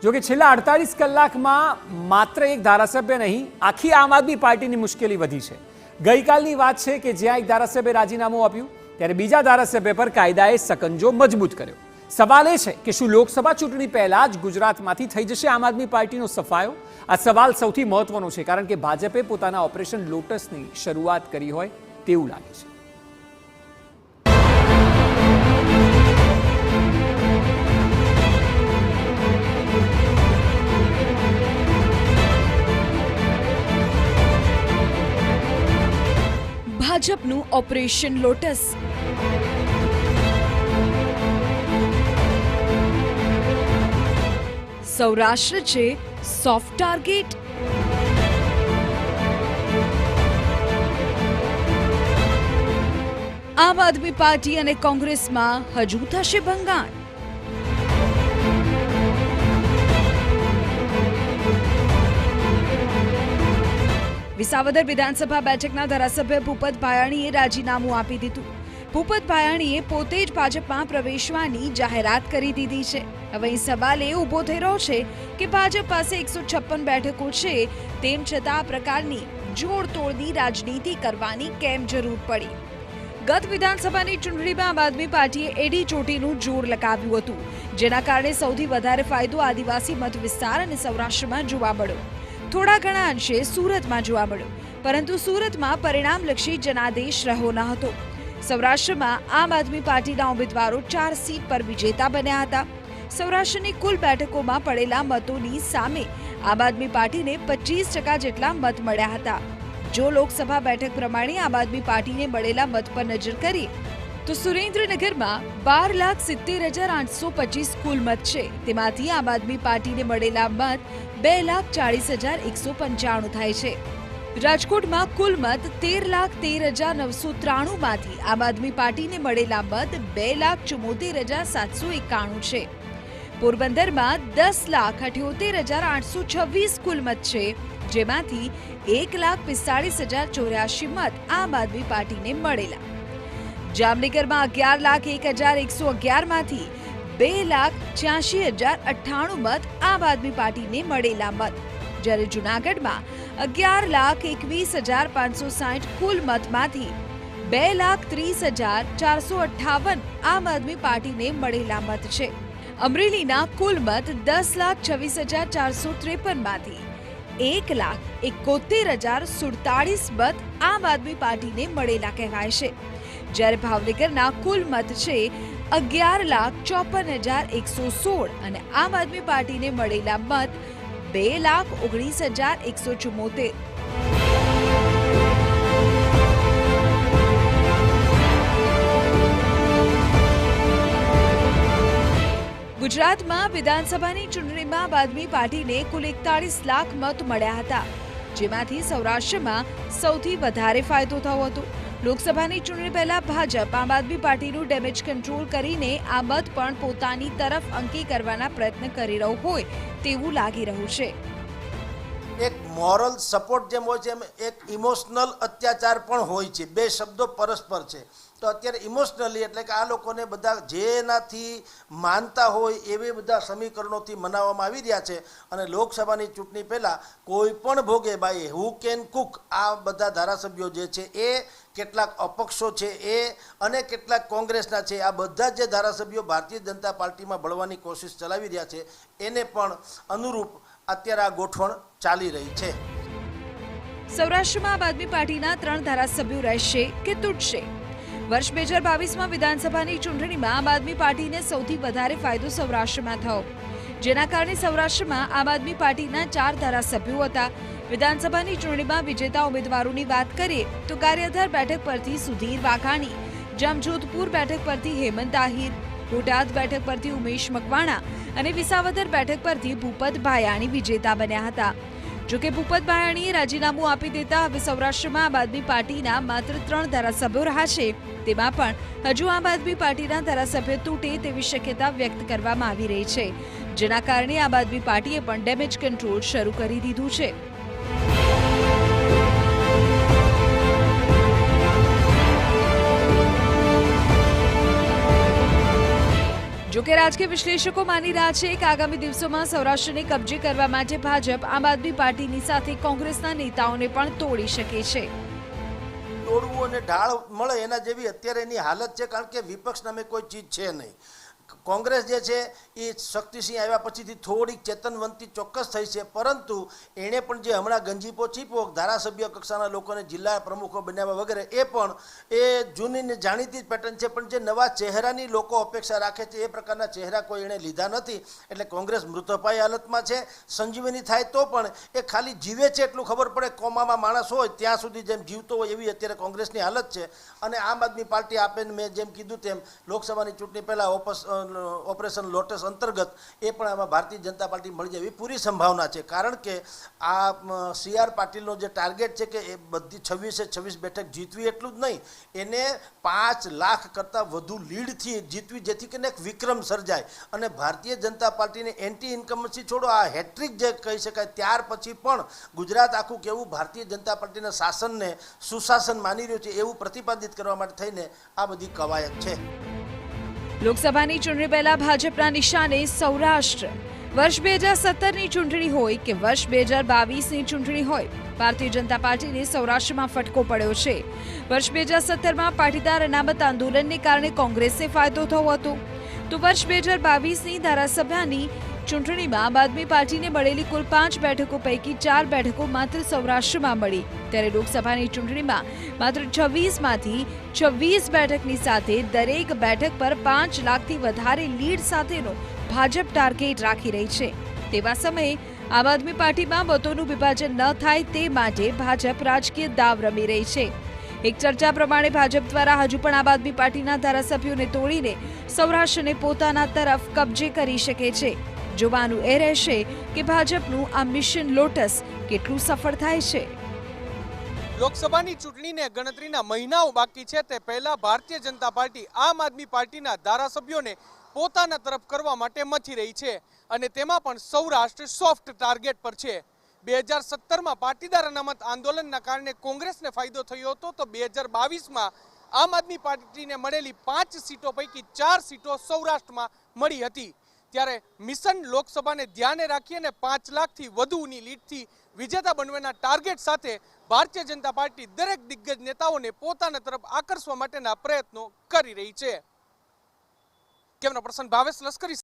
જો કે છેલ્લા 48 કલાકમાં માત્ર એક ધારાસભ્ય નહીં, આખી આમ આદમી પાર્ટીની મુશ્કેલી વધી છે. ગઈકાલની વાત છે કે જ્યાં એક ધારાસભ્ય રાજીનામું આપ્યું ત્યારે બીજા ધારાસભ્ય પર કાયદાએ સકંજો મજબૂત કર્યો. સવાલ એ છે કે શું લોકસભા ચૂંટણી પહેલા જ ગુજરાતમાંથી થઈ જશે આમ આદમી પાર્ટીનો સફાયો? આ સવાલ સૌથી મહત્વનો છે, કારણ કે ભાજપે પોતાના ઓપરેશન લોટસની શરૂઆત કરી હોય તેવું લાગે છે. ભાજપનું ઓપરેશન લોટસ. સૌરાષ્ટ્ર છે સોફ્ટ ટાર્ગેટ. આમ આદમી પાર્ટી અને કોંગ્રેસમાં હજુ થશે ભંગાણ. વિસાવદર વિધાનસભા બેઠકના ધારાસભ્ય ભૂપત ભાયાણીએ રાજીનામું આપી દીધું. ભૂપત ભાયાણીએ પોતે જ ભાજપમાં પ્રવેશવાની જાહેરાત કરી દીધી છે. હવે સવાલ એ ઊભો થઈ રહ્યો છે કે ભાજપ પાસે 156 બેઠકો છે, તેમ છતાં આ પ્રકારની જોડતોડની રાજનીતિ કરવાની કેમ જરૂર પડી? ગત વિધાનસભાની ચૂંટણીમાં આમ આદમી પાર્ટીએ એડી ચોટીનું જોર લગાવ્યું હતું, જેના કારણે સૌથી વધારે ફાયદો આદિવાસી મત વિસ્તાર અને સૌરાષ્ટ્રમાં જોવા મળ્યો. થોડા ઘણા અંશે સુરતમાં જોવા મળ્યો, પરંતુ સુરતમાં પરિણામલક્ષી જનાદેશ રહ્યો ન હતો. સૌરાષ્ટ્રમાં આમ આદમી પાર્ટીના ઉમેદવારો 4 સીટ પર વિજેતા બન્યા હતા. સૌરાષ્ટ્રની કુલ બેઠકોમાં પડેલા મતોની સામે આમ આદમી પાર્ટીને 25% જેટલા મત મળ્યા હતા. જો લોકસભા બેઠક પ્રમાણે આમ આદમી પાર્ટીને મળેલા મત પર નજર કરીએ તો સુરેન્દ્રનગરમાં 12,70,825 કુલ મત છે. તેમાંથી આમ આદમી પાર્ટીને મળેલા મત 2,40,195 થાય છે. રાજકોટમાં કુલ મત 13,13,993 માંથી આમ આદમી પાર્ટીને મળેલા મત 2,74,791 છે. પોરબંદરમાં 10,78,826 કુલ મત છે, જેમાંથી 1,45,084 મત આમ આદમી પાર્ટીને મળેલા. જામનગરમાં 11,01,111 માંથી 2,86,098 મત આમ આદમી પાર્ટીને મળેલા મત, જ્યારે જૂનાગઢમાં 11,21,560 કુલ મતમાંથી 2,30,458 આમ આદમી પાર્ટીને મળેલા મત છે. અમરેલીના કુલ મત 10,26,453 માંથી 1,71,047 મત આમ આદમી પાર્ટીને મળેલા કહેવાય છે, જ્યારે ભાવનગરના કુલ મત છે 11,54,116 અને આમ આદમી પાર્ટીને મળેલા મત 2,19,174. ગુજરાતમાં વિધાનસભાની ચૂંટણીમાં આમ આદમી પાર્ટીને કુલ 41 લાખ મત મળ્યા હતા, જેમાંથી સૌરાષ્ટ્રમાં સૌથી વધારે ફાયદો થયો હતો. લોકસભાની ચૂંટણી પહેલા ભાજપ આમ આદમી પાર્ટીનું ડેમેજ કંટ્રોલ કરીને આ મત પણ પોતાની તરફ અંકી કરવાના પ્રયત્ન કરી રહ્યું હોય તેવું લાગી રહ્યું છે. એક મોરલ સપોર્ટ જેમ હોય છે એમ એક ઇમોશનલ અત્યાચાર પણ હોય છે. બે શબ્દો પરસ્પર છે. તો અત્યારે ઇમોશનલી એટલે કે આ લોકોને બધા જેનાથી માનતા હોય એવી બધા સમીકરણોથી મનાવવામાં આવી રહ્યા છે. અને લોકસભાની ચૂંટણી પહેલાં કોઈ પણ ભોગે બાઈ હુ કેન કુક આ બધા ધારાસભ્યો જે છે એ કેટલાક અપક્ષો છે એ અને કેટલાક કોંગ્રેસના છે, આ બધા જે ધારાસભ્યો ભારતીય જનતા પાર્ટીમાં ભળવાની કોશિશ ચલાવી રહ્યા છે એને પણ અનુરૂપ અત્યારે આ ગોઠવણ ચાલી રહી છે. સૌરાષ્ટ્રમાં આમ આદમી પાર્ટીના 3 ધારાસભ્યો રહેશે કે તૂટશે? વર્ષ 2022માં વિધાનસભાની ચૂંટણીમાં આમ આદમી પાર્ટીને સૌથી વધારે ફાયદો સૌરાષ્ટ્રમાં થયો, જેના કારણે સૌરાષ્ટ્રમાં આમ આદમી પાર્ટીના 4 ધારાસભ્યો હતા. વિધાનસભાની ચૂંટણીમાં વિજેતા ઉમેદવારોની વાત કરીએ તો ગારિયાધાર બેઠક પરથી સુધીર વાઘાણી, જામજોધપુર બેઠક પરથી હેમંત આહિર, બોટાદ બેઠક પરથી ઉમેશ મકવાણા અને વિસાવદર બેઠક પરથી ભૂપત ભાયાણી વિજેતા બન્યા હતા. જોકે ભૂપત ભાયાણીએ રાજીનામું આપી દેતા હવે સૌરાષ્ટ્રમાં આમ આદમી પાર્ટીના માત્ર 3 ધારાસભ્યો રહ્યા છે. તેમાં પણ હજુ આમ આદમી પાર્ટીના ધારાસભ્ય તૂટે તેવી શક્યતા વ્યક્ત કરવામાં આવી રહી છે, જેના કારણે આમ આદમી પાર્ટીએ પણ ડેમેજ કંટ્રોલ શરૂ કરી દીધું છે. જોકે રાજકીય વિશ્લેષકો માની રહ્યા છે કે આગામી દિવસોમાં સૌરાષ્ટ્રને કબજે કરવા માટે ભાજપ આમ આદમી પાર્ટીની સાથે કોંગ્રેસના નેતાઓને પણ તોડી શકે છે. તોડવું અને ઢાળ મળે એના જેવી અત્યારે એની હાલત છે, કારણ કે વિપક્ષ નામે કોઈ ચીજ છે નહીં. કોંગ્રેસ જે છે એ શક્તિસિંહ આવ્યા પછીથી થોડીક ચેતનવંતી ચોક્કસ થઈ છે, પરંતુ એણે પણ જે હમણાં ગંજીપો ચીપો ધારાસભ્ય કક્ષાના લોકોને જિલ્લા પ્રમુખો બનાવ્યા વગેરે એ પણ એ જૂની ને જાણીતી જ પેટર્ન છે, પણ જે નવા ચહેરાની લોકો અપેક્ષા રાખે છે એ પ્રકારના ચહેરા કોઈ એણે લીધા નથી. એટલે કોંગ્રેસ મૃતપાય હાલતમાં છે. સંજીવની થાય તો પણ એ ખાલી જીવે છે એટલું ખબર પડે, કોમામાં માણસ હોય ત્યાં સુધી જેમ જીવતો હોય એવી અત્યારે કોંગ્રેસની હાલત છે. અને આમ આદમી પાર્ટી આપે મેં જેમ કીધું તેમ લોકસભાની ચૂંટણી પહેલાં ઓપરેશન લોટસ અંતર્ગત એ પણ આમાં ભારતીય જનતા પાર્ટી મળી જાય એવી પૂરી સંભાવના છે. કારણ કે આ CR પાટીલનો જે ટાર્ગેટ છે કે એ બધી 26 બેઠક જીતવી એટલું જ નહીં, એને 5 લાખ કરતાં વધુ લીડથી જીતવી, જેથી કરીને એક વિક્રમ સર્જાય. અને ભારતીય જનતા પાર્ટીને એન્ટી ઇન્કમન્સી છોડો, આ હેટ્રિક જે કહી શકાય, ત્યાર પછી પણ ગુજરાત આખું કેવું ભારતીય જનતા પાર્ટીના શાસનને સુશાસન માની રહ્યું છે એવું પ્રતિપાદિત કરવા માટે થઈને આ બધી કવાયત છે. લોકસભાની ચૂંટણી પહેલા ભાજપના નિશાને સૌરાષ્ટ્ર. વર્ષ 2017ની ચૂંટણી હોય કે વર્ષ 2022ની ચૂંટણી હોય, ભારતીય જનતા પાર્ટીને સૌરાષ્ટ્રમાં ફટકો પડ્યો છે. વર્ષ 2017માં પાટીદાર અનામત આંદોલનને કારણે કોંગ્રેસને ફાયદો થયો હતો, તો વર્ષ 2022ની ધારાસભાની ચૂંટણીમાં આમ આદમી પાર્ટીને મળેલી કુલ 5 બેઠકો પૈકી 4 બેઠકો માત્ર સૌરાષ્ટ્રમાં મળી. ત્યારે લોકસભાની ચૂંટણીમાં માત્ર 26માંથી 26 બેઠકની સાથે દરેક બેઠક પર 5 લાખથી વધારે લીડ સાથેનો ભાજપ ટાર્ગેટ રાખી રહી છે. તેવા સમયે આમ આદમી પાર્ટીમાં મતોનું વિભાજન ન થાય તે માટે ભાજપ રાજકીય દાવ રમી રહી છે. એક ચર્ચા પ્રમાણે ભાજપ દ્વારા હજુ પણ આમ આદમી પાર્ટીના ધારાસભ્યોને તોડીને સૌરાષ્ટ્રને પોતાના તરફ કબજે કરી શકે છે. જોવાનું એ રહેશે કે ભાજપનું આ મિશન લોટસ કેટલું સફળ થાય છે. લોકસભાની ચૂંટણીને ગણતરીના મહિનાઓ બાકી છે, તે પહેલા ભારતીય જનતા પાર્ટી આમ આદમી પાર્ટીના ધારાસભ્યોને પોતાના તરફ કરવા માટે મથી રહી છે, અને તેમાં પણ સૌરાષ્ટ્ર સોફ્ટ ટાર્ગેટ પર છે. 2017માં પાટીદાર અનામત આંદોલનના કારણે કોંગ્રેસને ફાયદો થયો હતો, તો 2022માં આમ આદમી પાર્ટીને મળેલી 5 સીટો પૈકી 4 સીટો સૌરાષ્ટ્રમાં મળી હતી. ત્યારે મિશન લોકસભાને ધ્યાને રાખીને 5 લાખથી વધુની લીડથી વિજેતા બનવાના ટાર્ગેટ સાથે ભારતીય જનતા પાર્ટી દરેક દિગ્ગજ નેતાઓને પોતાના તરફ આકર્ષવા માટેના પ્રયત્નો કરી રહી છે. કેમેરા પર્સન ભાવેશ લશ્કરી